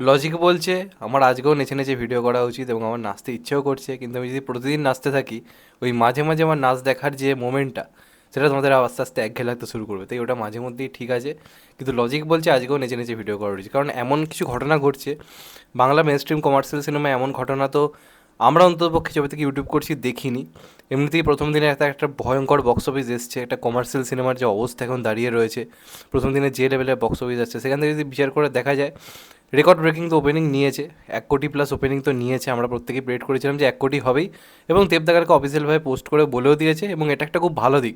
Logic বলছে আমার আজকেও নেচে নেচে ভিডিও করা উচিত এবং আমার নাচতে ইচ্ছেও করছে, কিন্তু আমি যদি প্রতিদিন নাচতে থাকি ওই মাঝে মাঝে আমার নাচ দেখার যে মোমেন্টটা সেটা তোমাদের আস্তে আস্তে একঘেয়ে লাগতে শুরু করবে, তাই ওটা মাঝে মধ্যেই ঠিক আছে। কিন্তু লজিক বলছে আজকেও নেচে নেচে ভিডিও করা উচিত, কারণ এমন কিছু ঘটনা ঘটছে বাংলা মেন স্ট্রিম কমার্শিয়াল সিনেমায়। এমন ঘটনা তো আমরা অন্ততপক্ষে যবে থেকে ইউটিউব করছি দেখিনি। এমনিতেই প্রথম দিনে একটা ভয়ঙ্কর বক্স অফিস এসছে, একটা কমার্শিয়াল সিনেমার যে অবস্থা এখন দাঁড়িয়ে রয়েছে, প্রথম দিনে যে লেভেলের বক্স অফিস আসছে সেখান থেকে যদি বিচার করে দেখা যায় রেকর্ড ব্রেকিং তো ওপেনিং নিয়েছে, 1 কোটি প্লাস ওপেনিং তো নিয়েছে। আমরা প্রত্যেকেই প্রেডিক্ট করেছিলাম যে 1 কোটি হবেই, এবং দেবদাগারকে অফিসিয়ালভাবে পোস্ট করে বলেও দিয়েছে, এবং এটা একটা খুব ভালো দিক।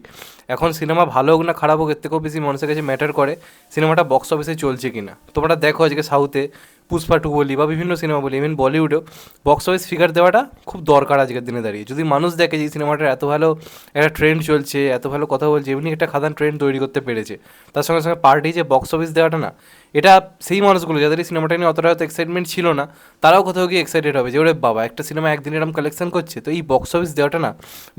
এখন সিনেমা ভালো হোক না খারাপ হোক এর থেকেও বেশি মানুষের কাছে ম্যাটার করে সিনেমাটা বক্স অফিসে চলছে কিনা। তোমরা দেখো আজকে সাউথে পুষ্পা 2 বলি বা বিভিন্ন সিনেমা বলি, ইভেন বলিউডেও বক্স অফিস ফিগার দেওয়াটা খুব দরকার আজকের দিনে দাঁড়িয়ে। যদি মানুষ দেখে যে এই সিনেমাটার এত ভালো একটা ট্রেন্ড চলছে, এত ভালো কথা বলছে, এমনি একটা খাদান ট্রেন্ড তৈরি করতে পেরেছে, তার সঙ্গে সঙ্গে পার্টি যে বক্স অফিস দেওয়াটা না, এটা সেই মানুষগুলো যাদের এই সিনেমাটা নিয়ে অতটা হয়তো এক্সাইটমেন্ট ছিল না, তারাও কোথাও গিয়ে এক্সাইটেড হবে যে ওরে বাবা একটা সিনেমা একদিন এরকম কালেকশন করছে। তো এই বক্স অফিস দেওয়াটা না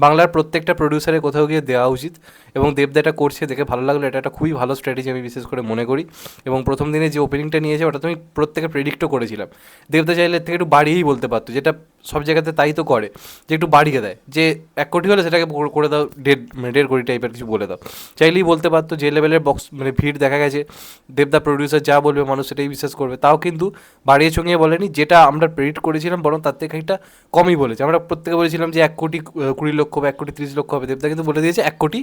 বাংলার প্রত্যেকটা প্রডিউসারের কোথাও গিয়ে দেওয়া উচিত, এবং দেবদা এটা করছে দেখে ভালো লাগলো। এটা একটা খুবই ভালো স্ট্র্যাটেজি আমি বিশেষ করে মনে করি। এবং প্রথম দিনে যে ওপেনিংটা নিয়েছে ওটা তুমি প্রত্যেকে প্রেডিক্টও করেছিলাম। দেবদা চাইলে এর থেকে একটু বাড়িয়েই বলতে পারতো, যেটা সব জায়গাতে তাই তো করে, যে একটু বাড়িয়ে দেয়, যে 1 কোটি হলে সেটাকে করে দাও 1.5 কোটি টাইপের কিছু বলে দাও। চাইলেই বলতে পারতো, যে লেভেলের বক্স ভিড় দেখা গেছে দেবদা প্রডিউসার যা বলবে মানুষ সেটাই বিশ্বাস করবে, তাও কিন্তু বাড়িয়ে চঙিয়ে বলেনি, যেটা আমরা প্রেডিক্ট করেছিলাম বরং তার থেকে একটা কমই বলেছে। আমরা প্রত্যেকে বলেছিলাম যে 1 কোটি 20 লক্ষ বা 1 কোটি 30 লক্ষ হবে, দেবদা কিন্তু বলে দিয়েছে 1 কোটি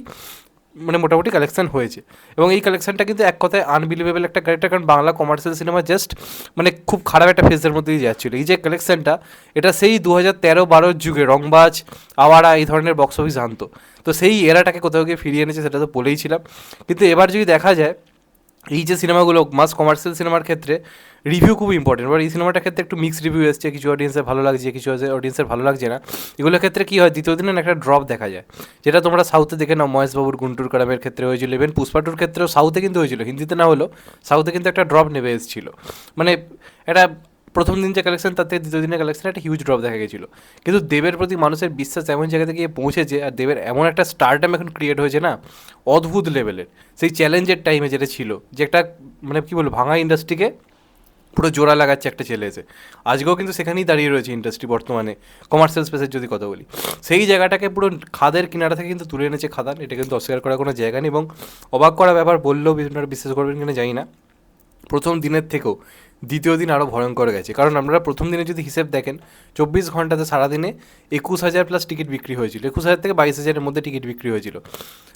মোটামুটি কালেকশন হয়েছে। এবং এই কালেকশনটা কিন্তু এক কথায় আনবিলিভেবল একটা ক্যারেক্টার, কারণ বাংলা কমার্শিয়াল সিনেমা জাস্ট খুব খারাপ একটা ফেজের মধ্যে দিয়ে যাচ্ছিলো। এই যে কালেকশনটা এটা সেই 2013-12 যুগে রংবাজ, আওয়ারা এই ধরনের বক্স অফিস আনতো, তো সেই এরাটাকে কোথাও গিয়ে ফিরিয়ে এনেছে, সেটা তো বলেইছিলাম। কিন্তু এবার যদি দেখা যায় এই যে সিনেমাগুলো মাস কমার্শিয়াল সিনেমার ক্ষেত্রে রিভিউ খুব ইম্পর্টেন্ট। এবার এই সিনেমাটার ক্ষেত্রে একটু মিক্সড রিভিউ এসছে, কিছু অডিয়েন্সের ভালো লাগছে, কিছু অডিয়েন্সের ভালো লাগছে না। এগুলোর ক্ষেত্রে কী হয়, দ্বিতীয় দিনে একটা ড্রপ দেখা যায়, যেটা তোমরা সাউথে দেখে নাও, মহেশবাবুর গুন্টুর কারামের ক্ষেত্রে হয়েছিল, ইভেন পুষ্পাটুর ক্ষেত্রেও সাউথে কিন্তু হয়েছিল, হিন্দিতে না হলো সাউথে কিন্তু একটা ড্রপ নেমে এসেছিল। মানে এটা প্রথম দিন যে কালেকশন তার থেকে দ্বিতীয় দিনের কালেকশনে একটা হিউজ ড্রপ দেখা গেছিলো। কিন্তু দেবের প্রতি মানুষের বিশ্বাস এমন জায়গাতে গিয়ে পৌঁছেছে, আর দেবের এমন একটা স্টারডাম এখন ক্রিয়েট হয়েছে না অদ্ভুত লেভেলের, সেই চ্যালেঞ্জের টাইমে যেটা ছিল, যে একটা কী বলবো ভাঙা ইন্ডাস্ট্রিকে পুরো জোড়া লাগাচ্ছে একটা ছেলে এসে। আজকেও কিন্তু সেখানেই দাঁড়িয়ে রয়েছে ইন্ডাস্ট্রি বর্তমানে, কমার্শিয়াল স্পেসের যদি কথা বলি। সেই জায়গাটাকে পুরো খাদের কিনারা থেকে কিন্তু তুলে এনেছে খাদান, এটা কিন্তু অস্বীকার করার কোনো জায়গা নেই। এবং অবাক করা ব্যাপার, বললেও আপনারা বিশ্বাস করবেন কিনা জানি না, প্রথম দিনের থেকেও দ্বিতীয় দিন আরও ভয়ঙ্কর গেছে। কারণ আপনারা প্রথম দিনে যদি হিসেব দেখেন, 24 ঘন্টাতে সারাদিনে 21,000 প্লাস টিকিট বিক্রি হয়েছিল, 21,000 থেকে 22,000-এর মধ্যে টিকিট বিক্রি হয়েছিল।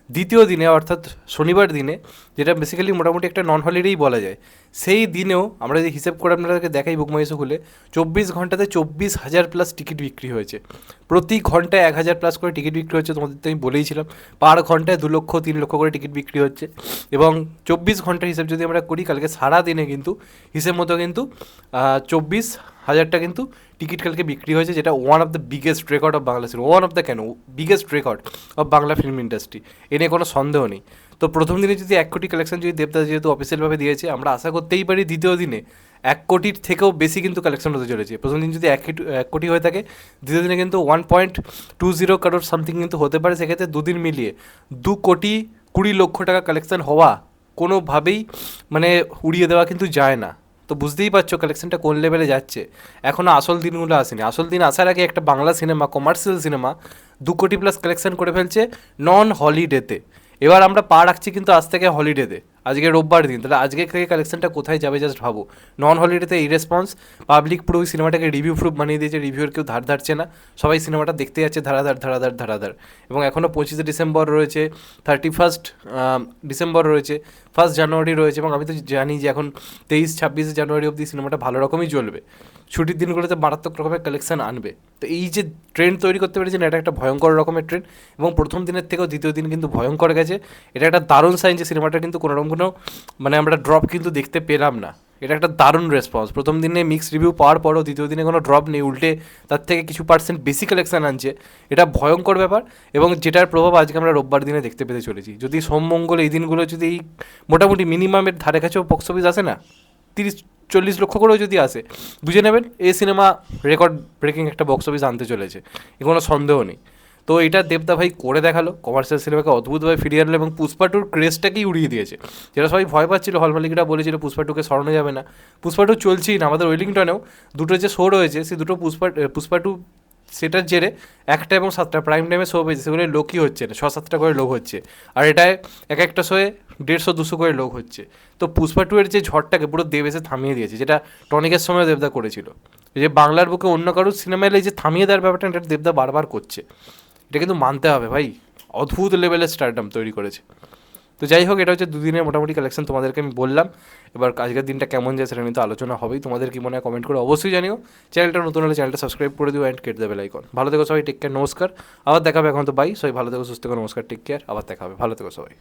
দ্বিতীয় দিনে অর্থাৎ শনিবার দিনে, যেটা বেসিক্যালি মোটামুটি একটা নন হলিডেই বলা যায়, সেই দিনেও আমরা যদি হিসেব করে আপনাদেরকে দেখাই বুকমাইশো খুলে, 24 ঘন্টাতে 24,000 প্লাস টিকিট বিক্রি হয়েছে। প্রতি ঘন্টায় 1,000 প্লাস করে টিকিট বিক্রি হচ্ছে, তোমাদের তো আমি বলেইছিলাম। পার ঘন্টায় 2 লক্ষ 3 লক্ষ করে টিকিট বিক্রি হচ্ছে। এবং 24 ঘন্টার হিসেব যদি আমরা করি, কালকে সারা দিনে কিন্তু হিসেব মতো কিন্তু 24,000টা কিন্তু টিকিট কালকে বিক্রি হয়েছে, যেটা one of the biggest record of Bangla cinema, one of the কেন biggest record of Bangla film industry, এ নিয়ে কোনো সন্দেহ নেই। তো প্রথম দিনে যদি 1 কোটি কালেকশন যদি দেবদা যেহেতু অফিসিয়ালভাবে দিয়েছে, আমরা আশা করতেই পারি দ্বিতীয় দিনে 1 কোটির থেকেও বেশি কিন্তু কালেকশন হতে চলেছে। প্রথম দিন যদি 1 কোটি হয়ে থাকে, দ্বিতীয় দিনে কিন্তু 1.20 কারোর সামথিং কিন্তু হতে পারে। সেক্ষেত্রে দুদিন মিলিয়ে 2,20,00,000 টাকা কালেকশন হওয়া কোনোভাবেই উড়িয়ে দেওয়া কিন্তু যায় না। তো বুঝতেই পারছো কালেকশনটা কোন লেভেলে যাচ্ছে। এখনও আসল দিনগুলো আসেনি, আসল দিন আসার আগে একটা বাংলা সিনেমা, কমার্শিয়াল সিনেমা 2 কোটি প্লাস কালেকশন করে ফেলছে নন হলিডেতে। এবার আমরা পা রাখছি কিন্তু আজ থেকে হলিডেতে, আজকে রোববার দিন, তাহলে আজকে থেকে কালেকশনটা কোথায় যাবে জাস্ট ভাবো। নন হলিডেতে এই রেসপন্স, পাবলিক পুরো ওই সিনেমাটাকে রিভিউ প্রুফ বানিয়ে দিয়েছে, রিভিউর কেউ ধার ধারছে না, সবাই সিনেমাটা দেখতে যাচ্ছে ধারাধার ধারাধার ধারাধার। এবং এখনও 25শে ডিসেম্বর রয়েছে, 31 ডিসেম্বর রয়েছে, 1 জানুয়ারি রয়েছে, এবং আমি তো জানি যে এখন 23-26 জানুয়ারি অবধি সিনেমাটা ভালো রকমই চলবে। ছুটির দিনগুলোতে মারাত্মক রকমের কালেকশন আনবে। তো এই যে ট্রেন্ড তৈরি করতে পেরেছেন, এটা একটা ভয়ঙ্কর রকমের ট্রেন্ড, এবং প্রথম দিনের থেকেও দ্বিতীয় দিন কিন্তু ভয়ঙ্কর গেছে। এটা একটা দারুণ সাইন যে সিনেমাটা কিন্তু কোনোরকম কোনো আমরা ড্রপ কিন্তু দেখতে পেলাম না। এটা একটা দারুণ রেসপন্স। প্রথম দিনে মিক্সড রিভিউ পাওয়ার পরও দ্বিতীয় দিনে কোনো ড্রপ নেই, উল্টে তার থেকে কিছু পার্সেন্ট বেশি কালেকশন আনছে। এটা ভয়ঙ্কর ব্যাপার, এবং যেটার প্রভাব আজকে আমরা রোববার দিনে দেখতে পেতে চলেছি। যদি সোম মঙ্গল এই দিনগুলো যদি এই মোটামুটি মিনিমামের ধারে কাছেও বক্স অফিস আসে না, 30-40 লক্ষ করেও যদি আসে, বুঝে নেবেন এই সিনেমা রেকর্ড ব্রেকিং একটা বক্স অফিস আনতে চলেছে, এ কোনো সন্দেহ নেই। তো এটা দেবদা ভাই করে দেখালো, কমার্শিয়াল সিনেমাকে অদ্ভুতভাবে ফিরিয়ে আনলো এবং পুষ্পা টুর ক্রেজটাকেই উড়িয়ে দিয়েছে। যেটা সবাই ভয় পাচ্ছিল, হল মালিকরা বলেছিল পুষ্পা টুকে সরানো যাবে না, পুষ্পা টু চলছেই না। আমাদের ওয়েলিংটনেও দুটো যে শো রয়েছে, সেই দুটো পুষ্পা টু সেটার জেরে 1টা এবং 7টা প্রাইম টাইমে শো পেয়েছে, সেগুলো লোকই হচ্ছে না, 6-7টা করে লোক হচ্ছে। আর এটায় এক একটা শোয়ে 150-200 করে লোক হচ্ছে। তো পুষ্পা টু এর যে ঝড়টাকে পুরো দেব এসে থামিয়ে দিয়েছে, যেটা টনিকের সময় দেবদা করেছিল। এই যে বাংলার বুকে অন্য কারোর সিনেমা এলে এই যে থামিয়ে দেওয়ার ব্যাপারটা, এটা দেবদা বারবার করছে। এটা কিন্তু মানতে হবে ভাই, অদ্ভুত লেভেলের স্টারডাম তৈরি করেছে। তো যাই হোক, এটা হচ্ছে দুদিনের মোটামুটি কালেকশন তোমাদেরকে আমি বললাম। এবার আজকের দিনটা কেমন যায় সেটা নিয়ে তো আলোচনা হবেই, তোমাদের কি মনে হয় কমেন্ট করে অবশ্যই জানিও। চ্যানেলটা নতুন হলে চ্যানেলটা সাবস্ক্রাইব করে দিও অ্যান্ড কেটে দেবে লাইকন। ভালো থেকো সবাই, টেক কেয়ার, নমস্কার। আবার দেখা হবে, এখন তো বাই। সবাই ভালো থেকো, সুস্থ থেকো, নমস্কার, টেক কেয়ার, আবার দেখা হবে, ভালো থেকো সবাই।